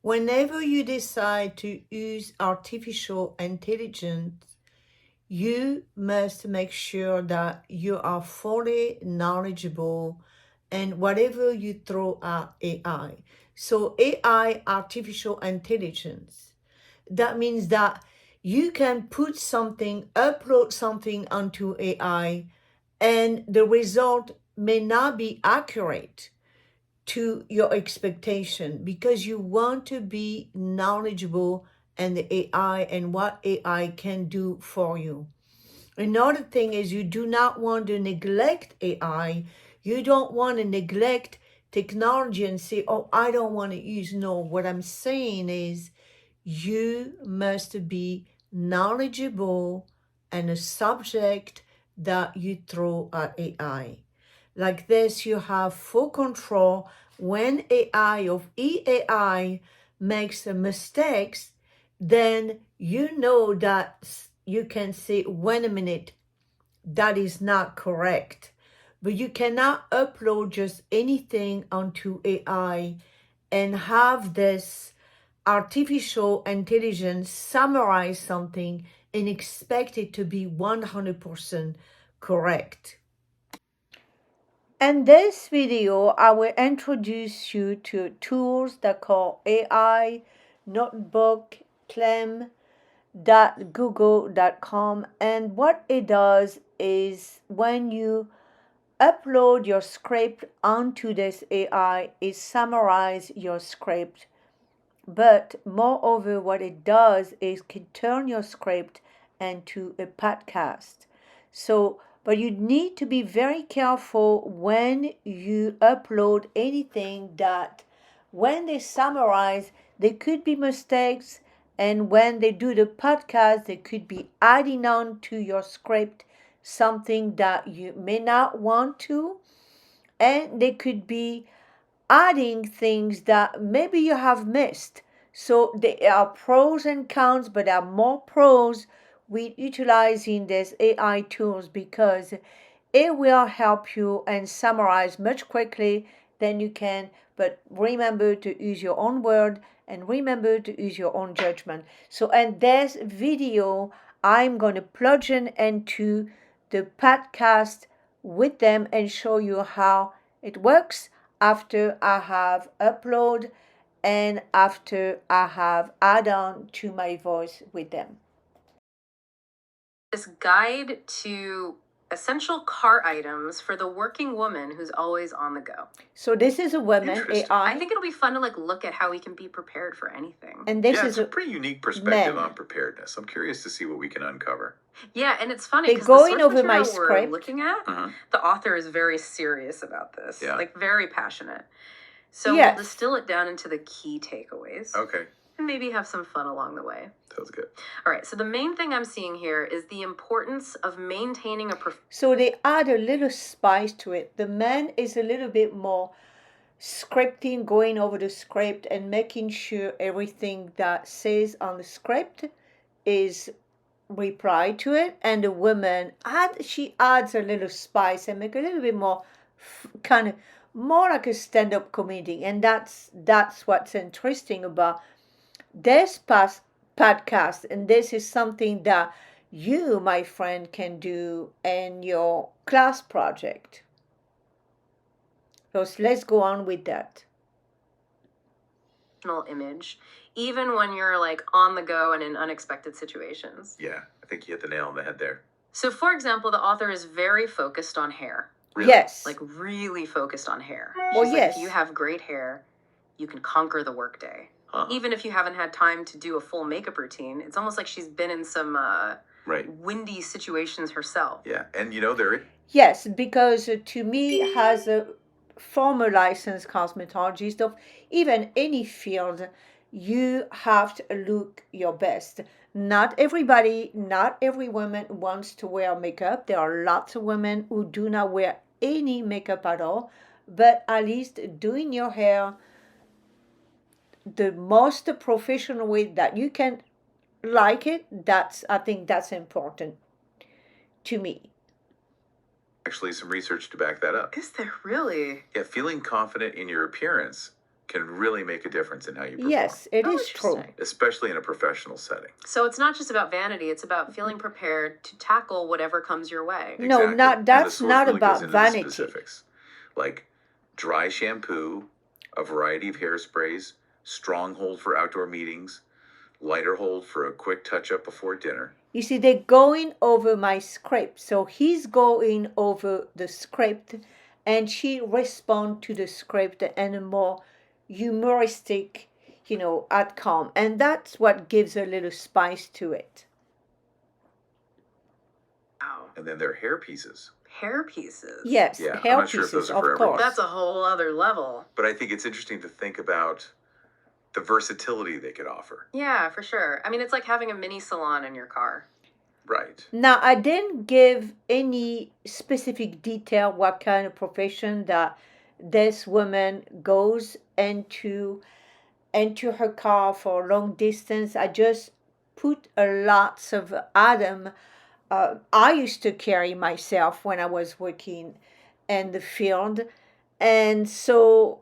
whenever you decide to use artificial intelligence, you must make sure that you are fully knowledgeable and whatever you throw at AI. So AI, artificial intelligence, that means that you can put something, upload something onto AI, and the result may not be accurate to your expectation because you want to be knowledgeable and the AI and what AI can do for you. Another thing is you do not want to neglect AI. You don't want to neglect technology and say, oh, I don't want to use. No, what I'm saying is you must be knowledgeable and a subject that you throw at AI. Like this, you have full control. When AI or EAI makes mistakes, then you know that you can say, wait a minute, that is not correct. But you cannot upload just anything onto AI and have this artificial intelligence summarize something and expect it to be 100% correct. In this video, I will introduce you to tools that call AI NotebookLM.google.com, and what it does is when you upload your script onto this AI, it summarizes your script. But moreover, what it does is can turn your script into a podcast. So, but you need to be very careful when you upload anything that when they summarize, there could be mistakes. And when they do the podcast, they could be adding on to your script something that you may not want to. And they could be adding things that maybe you have missed. So there are pros and cons, but there are more pros with utilizing these AI tools because it will help you and summarize much quickly than you can. But remember to use your own word and remember to use your own judgment. So in this video, I'm going to plunge into the podcast with them and show you how it works after I have upload and after I have add on to my voice with them. This guide to essential car items for the working woman who's always on the go. So this is a woman Interesting. AI. I think it'll be fun to look at how we can be prepared for anything. And this Yeah, is it's a pretty unique perspective men. on preparedness. I'm curious to see what we can uncover. Yeah, and it's funny They're because going the source over my material we're script. looking at, Mhm. the author is very serious about this. Yeah. Very passionate. So Yes. we'll distill it down into the key takeaways. Okay, And maybe have some fun along the way. sounds good. All right, so the main thing I'm seeing here is the importance of maintaining a So they add a little spice to it. The man is a little bit more scripting, going over the script and making sure everything that says on the script is replied to it. And the woman, she adds a little spice and make a little bit more kind of more like a stand-up comedy. And that's what's interesting about this podcast. And this is something that you, my friend, can do in your class project. So let's go on with that. Image, even when you're on the go and in unexpected situations. Yeah, I think you hit the nail on the head there. So, for example, the author is very focused on hair. Really? Yes. Really focused on hair. Well, She's yes. if you have great hair, you can conquer the workday. Huh. Even if you haven't had time to do a full makeup routine, it's almost like she's been in some Right. windy situations herself. Yeah, and there. Yes, because to me, as a former licensed cosmetologist of even any field, you have to look your best. Not everybody, not every woman wants to wear makeup. There are lots of women who do not wear any makeup at all, but at least doing your hair the most professional way that you can like it, I think that's important to me. Actually, some research to back that up. Is there really? Yeah, feeling confident in your appearance can really make a difference in how you perform. Yes, it Oh, is true. interesting. Especially in a professional setting. So it's not just about vanity, it's about feeling prepared to tackle whatever comes your way. No, Exactly. not And the that's source not really goes about into the vanity. specifics. Like dry shampoo, a variety of hairsprays, strong hold for outdoor meetings, lighter hold for a quick touch-up before dinner. You see, they're going over my script. So he's going over the script and she responds to the script in a more humoristic, outcome. And that's what gives a little spice to it. Wow. And then their hair pieces. Hair pieces. Yes, Yeah, I'm hair not sure if pieces, those are for of everyone. course. That's a whole other level. But I think it's interesting to think about the versatility they could offer. Yeah, for sure. I mean, it's like having a mini salon in your car. Right. Now, I didn't give any specific detail what kind of profession that this woman goes into her car for long distance. I just put a lots of item I used to carry myself when I was working in the field, and so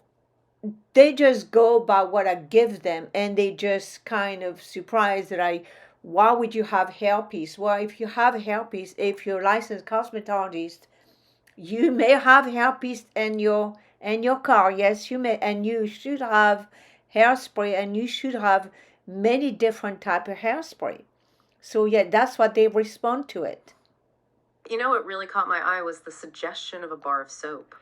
they just go by what I give them, and they just kind of surprised that why would you have hairpiece? Well, if you have hairpiece, if you're a licensed cosmetologist, you may have hairpiece in your car. Yes, you may, and you should have hairspray, and you should have many different type of hairspray. So yeah, that's what they respond to it. You know what really caught my eye was the suggestion of a bar of soap.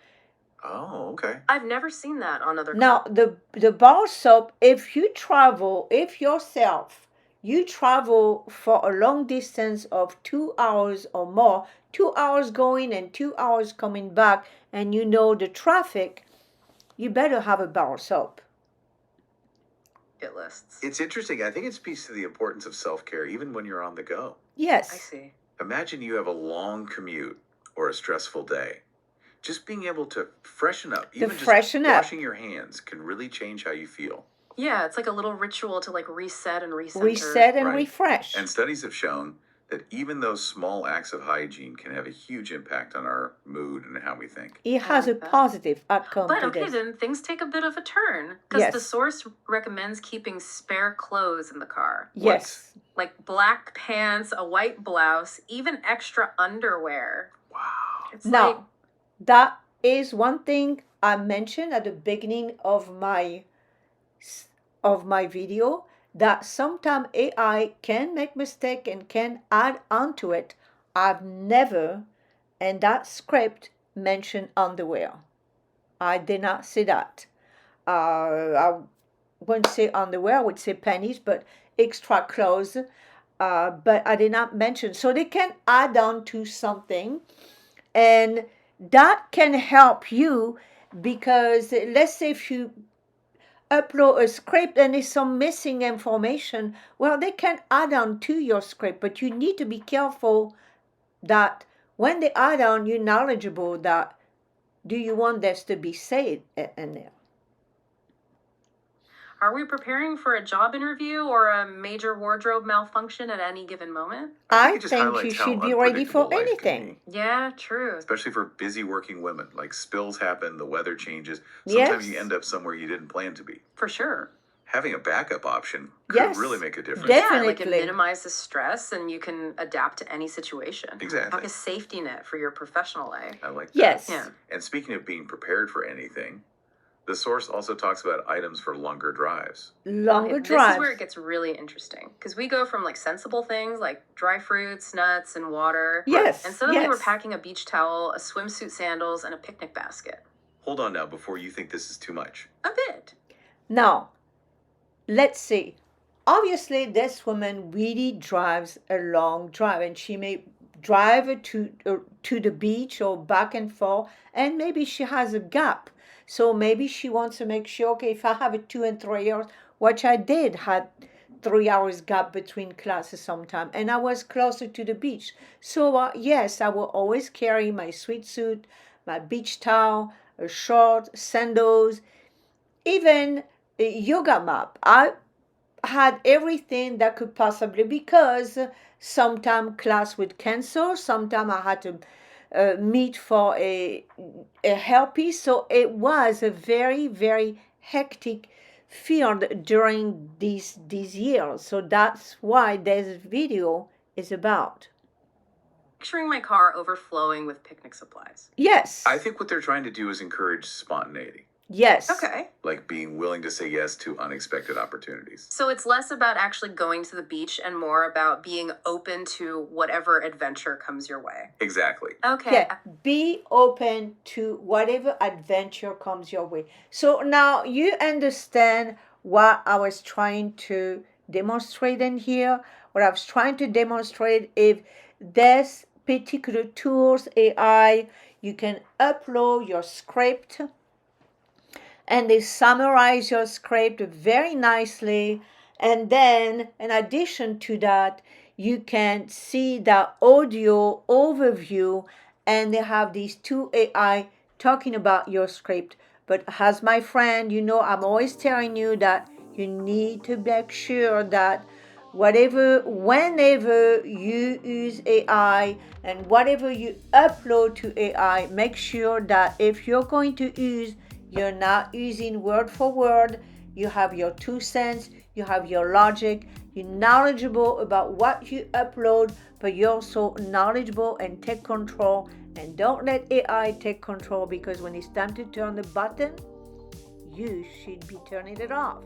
Oh, okay. I've never seen that on other Now, the bar soap, if you travel for a long distance of 2 hours or more, 2 hours going and 2 hours coming back, and you know the traffic, you better have a bar soap. it lists. It's interesting. I think it speaks to the importance of self-care even when you're on the go. I Yes, see. Imagine you have a long commute or a stressful day. Just being able to freshen up, even just freshen up. washing your hands can really change how you feel. Yeah, it's like a little ritual to like reset and recenter. Reset and Right. refresh. And studies have shown that even those small acts of hygiene can have a huge impact on our mood and how we think. It has a like that. positive outcome But to okay, this. then things take a bit of a turn because the Yes. source recommends keeping spare clothes in the car, Yes. like black pants, a white blouse, even extra underwear. Wow. It's Now, like, that is one thing I mentioned at the beginning of my video, that sometimes AI can make mistake and can add onto it. I've never in that script mentioned underwear. I did not say that. I wouldn't say underwear, I would say panties, but extra clothes. But I did not mention. So they can add on to something, and that can help you, because let's say if you upload a script and there's some missing information, well, they can add on to your script, but you need to be careful that when they add on, you're knowledgeable that do you want this to be said in there. are we preparing for a job interview or a major wardrobe malfunction at any given moment? I it just think you highlights how should be ready for unpredictable life can anything. be. Yeah, true. Especially for busy working women. Like spills happen, the weather changes. Sometimes you Yes. end up somewhere you didn't plan to be. For sure. Having a backup option could Yes. really make a difference. Yeah, like it Definitely. minimizes stress and you can adapt to any situation. Exactly. Like a safety net for your professional life. I like that. Yes. Yeah. And speaking of being prepared for anything, the source also talks about items for longer drives. Longer Okay, drives. This is where it gets really interesting because we go from like sensible things like dry fruits, nuts, and water. Yes. And suddenly we're yes. packing a beach towel, a swimsuit, sandals, and a picnic basket. Hold on now before you think this is too much. A bit. Now, let's see. Obviously, this woman really drives a long drive, and she may drive to the beach or back and forth, and maybe she has a gap. So maybe she wants to make sure, okay, if I have a 2 and 3 hours, which I did, had 3 hours gap between classes sometime, and I was closer to the beach. So yes, I will always carry my sweatsuit, my beach towel, a short, sandals, even a yoga mat. I had everything that could possibly, because sometime class would cancel, sometime I had to meet for a helpie. So it was a very, very hectic field during these years. So that's why this video is about. Picturing my car overflowing with picnic supplies. Yes. I think what they're trying to do is encourage spontaneity, Yes. Okay. like being willing to say yes to unexpected opportunities. So it's less about actually going to the beach and more about being open to whatever adventure comes your way. Exactly. Okay. Yeah, be open to whatever adventure comes your way. So now you understand what I was trying to demonstrate in here. What I was trying to demonstrate, if this particular tools AI, you can upload your script and they summarize your script very nicely. And then in addition to that, you can see the audio overview, and they have these two AI talking about your script. But as my friend, you know, I'm always telling you that you need to make sure that whenever you use AI and whatever you upload to AI, make sure that if you're going to use, you're not using word for word. You have your 2 cents, you have your logic, you're knowledgeable about what you upload, but you're also knowledgeable and take control. And don't let AI take control, because when it's time to turn the button, you should be turning it off.